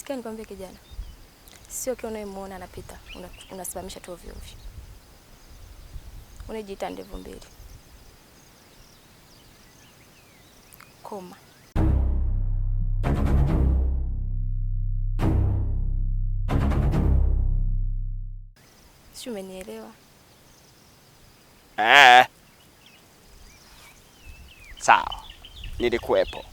Sikia nikwambie kijana. Sio kile unayemuona anapita, unasimamisha tu ovyo ovyo. Unajiita ndevu mbili. Koma. Sio, umenielewa? Sawa. Nilikuwepo.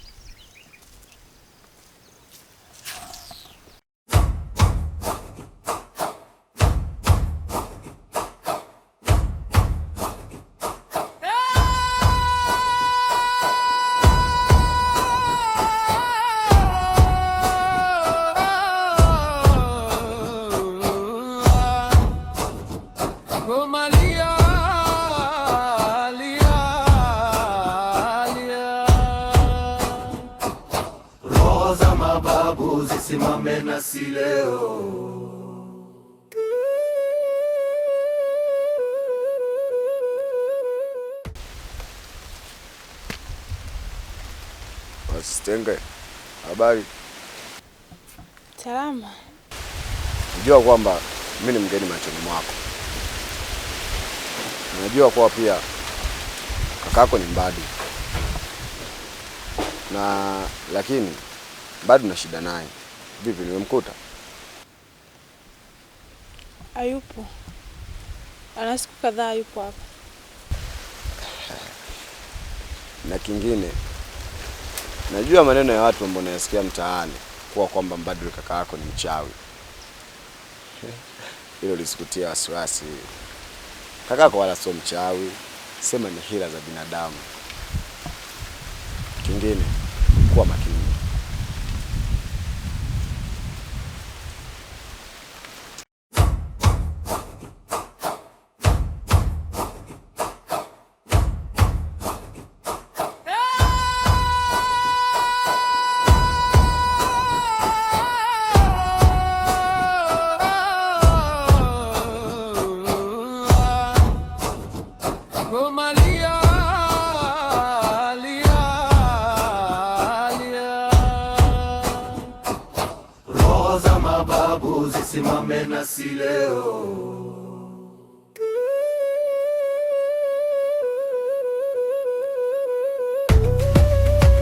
Simame nasi leo. Asitenge. Habari? Salama. Unajua kwamba mimi ni mgeni machoni mwako. Unajua kwa pia kakako ni Mbadi. Lakini bado na shida naye. Vipi, nimemkuta? Hayupo. Ana siku kadhaa hayupo hapa. Na kingine, najua maneno ya watu ambao nayasikia mtaani kuwa kwamba Mbadi kaka yako ni mchawi. Hilo lisikutia wasiwasi. Kakako wala sio mchawi, sema ni hila za binadamu. Kingine, kuwa makini. Simame nasi leo.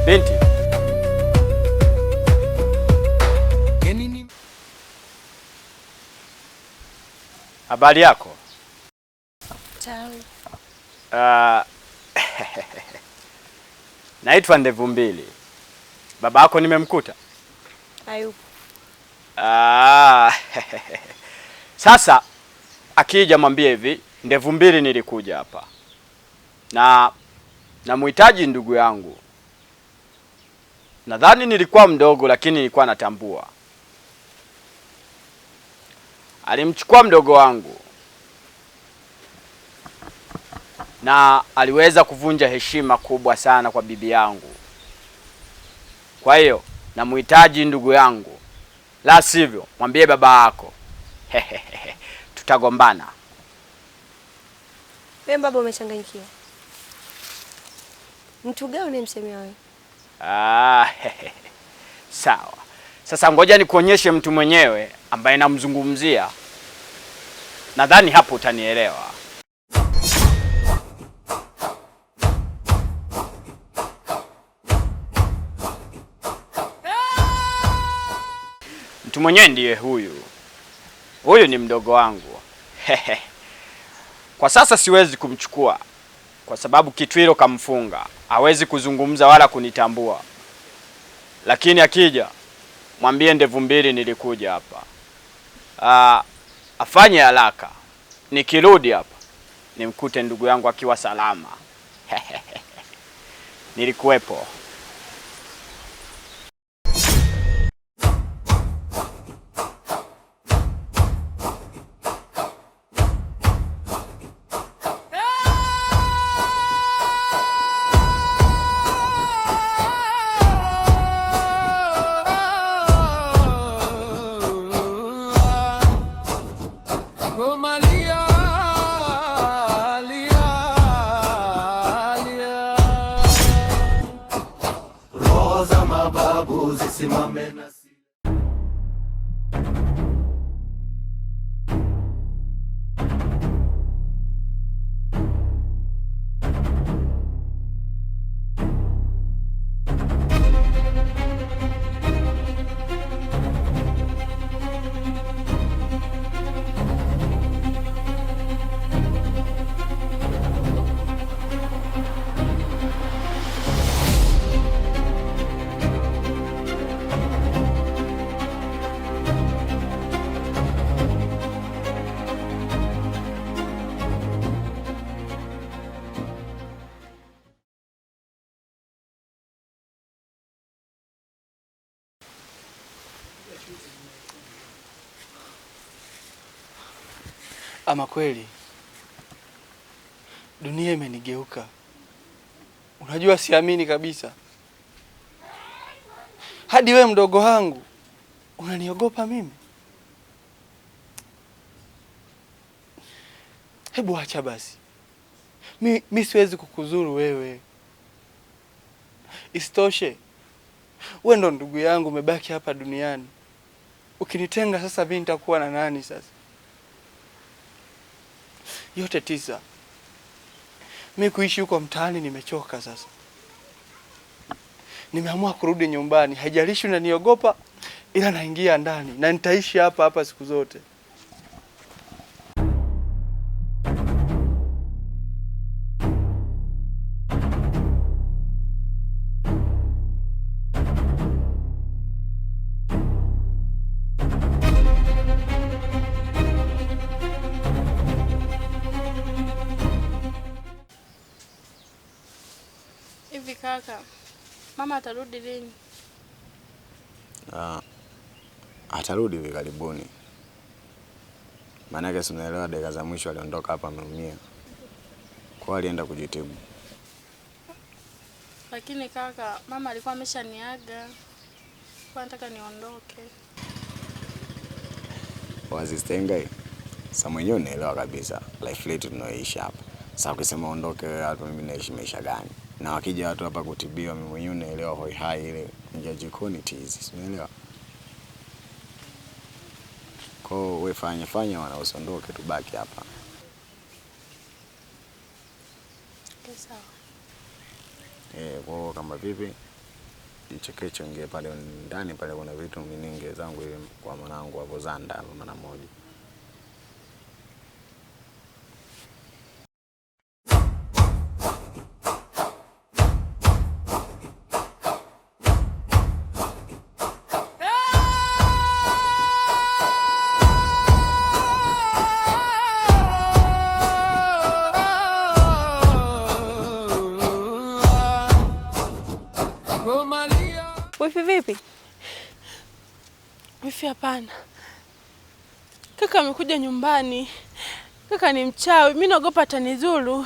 Binti. Habari yako? Sawa. Naitwa Ndevu Mbili. Baba yako nimemkuta? Hayupo. Sasa akija mwambie hivi, Ndevu Mbili nilikuja hapa. Na muhitaji ndugu yangu. Nadhani nilikuwa mdogo lakini nilikuwa natambua. Alimchukua mdogo wangu. Na aliweza kuvunja heshima kubwa sana kwa bibi yangu. Kwa hiyo, namuhitaji ndugu yangu. La sivyo, mwambie baba yako. Tutagombana. Wewe baba umechanganyikiwa. Mtu gani unamsemea wewe? Sawa. Sasa ngoja nikuonyeshe mtu mwenyewe ambaye namzungumzia. Nadhani hapo utanielewa. Mtu mwenyewe ndiye huyu. Huyu ni mdogo wangu. Kwa sasa siwezi kumchukua kwa sababu Kitwiro kamfunga. Hawezi kuzungumza wala kunitambua. Lakini akija, mwambie Ndevu Mbili nilikuja hapa. Afanye haraka. Nikirudi hapa, nimkute ndugu yangu akiwa salama. Nilikuwepo. Simame nasi. Ama kweli dunia imenigeuka. Unajua siamini kabisa. Hadi we mdogo wangu unaniogopa mimi? Hebu acha basi. Mi siwezi kukuzuru wewe. Isitoshe, wewe ndo ndugu yangu umebaki hapa duniani. Ukinitenga sasa mimi nitakuwa na nani sasa? Yote tisa. Mimi kuishi huko mtaani nimechoka sasa. Nimeamua kurudi nyumbani. Haijalishi unaniogopa, ila naingia ndani na nitaishi hapa hapa siku zote. Hivi kaka, mama atarudi lini? Atarudi hivi karibuni. Maana si unaelewa, dakika za mwisho aliondoka hapa ameumia. Kwa alienda kujitibu. Lakini kaka, mama alikuwa ameshaniaga. Kwa nataka niondoke. Wazistengai. Sasa mwenyewe unaelewa kabisa life letu tunaoishi hapa. Sasa ukisema ondoke wewe, watu mimi naishi maisha gani? Na wakija watu hapa kutibiwa, mimi mwenyewe unaelewa hoi hai ile nje jikoni tizi, unaelewa? Kwa wewe fanya wana usondoke, tubaki hapa. Sawa. Kwa kama vipi? Jichekeche ingie pale ndani pale, kuna vitu mininge zangu ile kwa mwanangu hapo Zanda hapo mara moja. Wifi vipi? Wifi hapana. Kaka amekuja nyumbani. Kaka ni mchawi. Mimi naogopa atanizuru.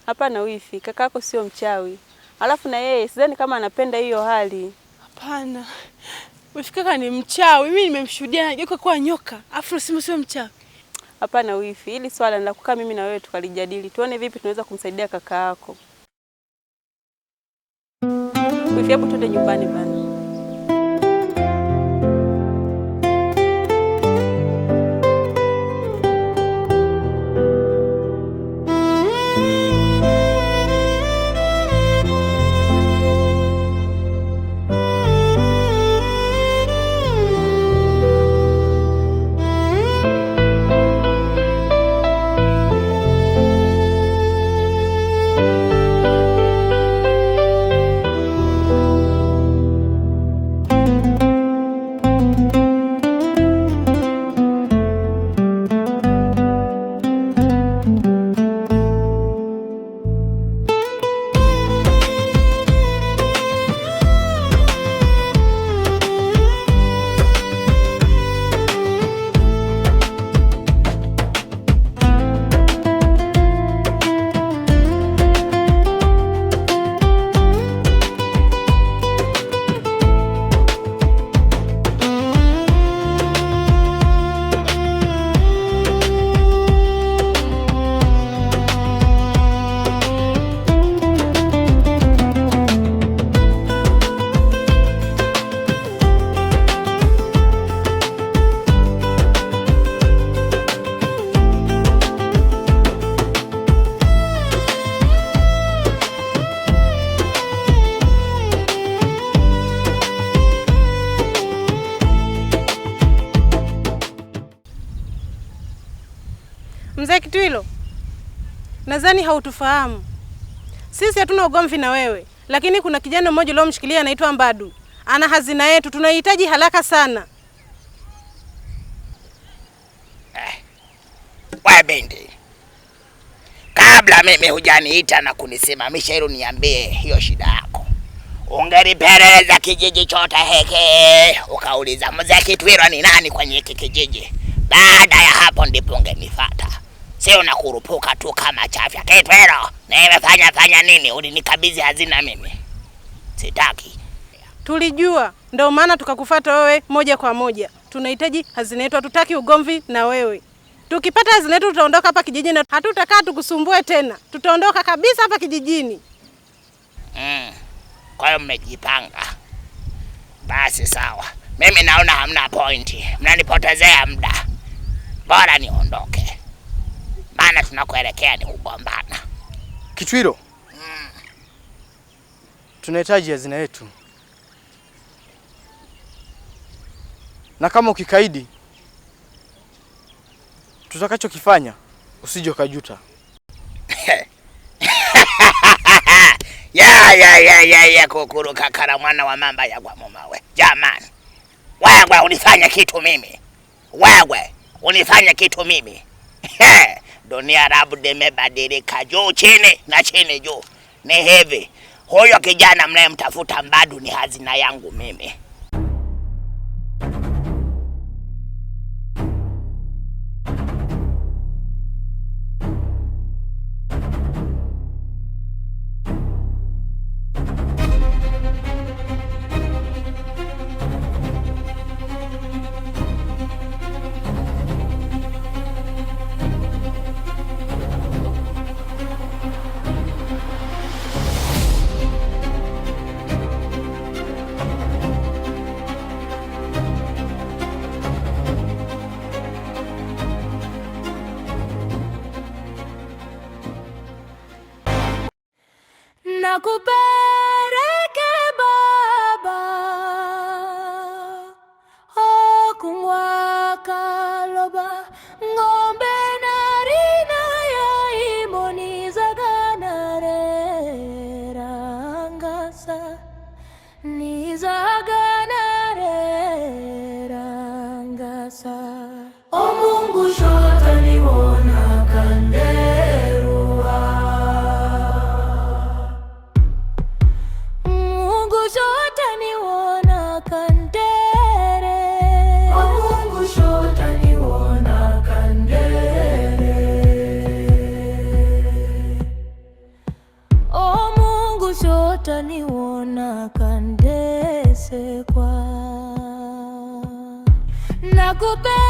Hapana wifi, kaka yako sio mchawi. Alafu na yeye sidhani kama anapenda hiyo hali. Hapana. Wifi kaka ni mchawi. Mimi nimemshuhudia anageuka kuwa nyoka. Afu nasema sio mchawi. Hapana wifi, hili swala la kukaa mimi na wewe tukalijadili. Tuone vipi tunaweza kumsaidia kaka yako. Wifi, hebu twende nyumbani bana. Mzee Kitwilo, nadhani hautufahamu. Sisi hatuna ugomvi na wewe, lakini kuna kijana mmoja leo mshikilia anaitwa Mbadu. Ana hazina yetu, tunahitaji haraka sana. Wewe binti, kabla mimi hujaniita na kunisimamisha hilo, niambie hiyo shida yako. ungelipeleleza kijiji chote hiki, ukauliza mzee Kitwilo ni nani kwenye hiki kijiji. Baada ya hapo ndipo ungenifuata. Sio unakurupuka tu kama chafya. Kitwilo, nimefanya nini? Ulinikabidhi hazina mimi. Sitaki. Tulijua, ndio maana tukakufuata wewe moja kwa moja. Tunahitaji hazina yetu, hatutaki ugomvi na wewe. Tukipata hazina yetu tutaondoka hapa kijijini, hatutakaa tukusumbue tena. Tutaondoka kabisa hapa kijijini. Kwa hiyo mmejipanga. Basi sawa. Mimi naona hamna pointi. Mnanipotezea muda. Bora niondoke. Maana tunakuelekea ni kugombana. Kitwilo. Tunahitaji hazina yetu. Na kama ukikaidi, tutakachokifanya usije ukajuta. Ya kukuru kakara mwana wa mamba ya kwa mumawe. Jamani. Wewe unifanya kitu mimi. Wewe unifanya kitu mimi. Dunia rabu imebadilika juu chini na chini juu. Ni hivi. Huyo kijana mnayemtafuta Mbadu ni hazina yangu mimi. Nakupeleke baba okungwaka loba ng'ombe narina ya imoni zaganare rangasa ni zaganare rangasa. O Mungu shota niwona kanderua, shota niwona kandere. O Mungu shota niwona kandere. O Mungu shota niwona kandese kwa. Nakupenda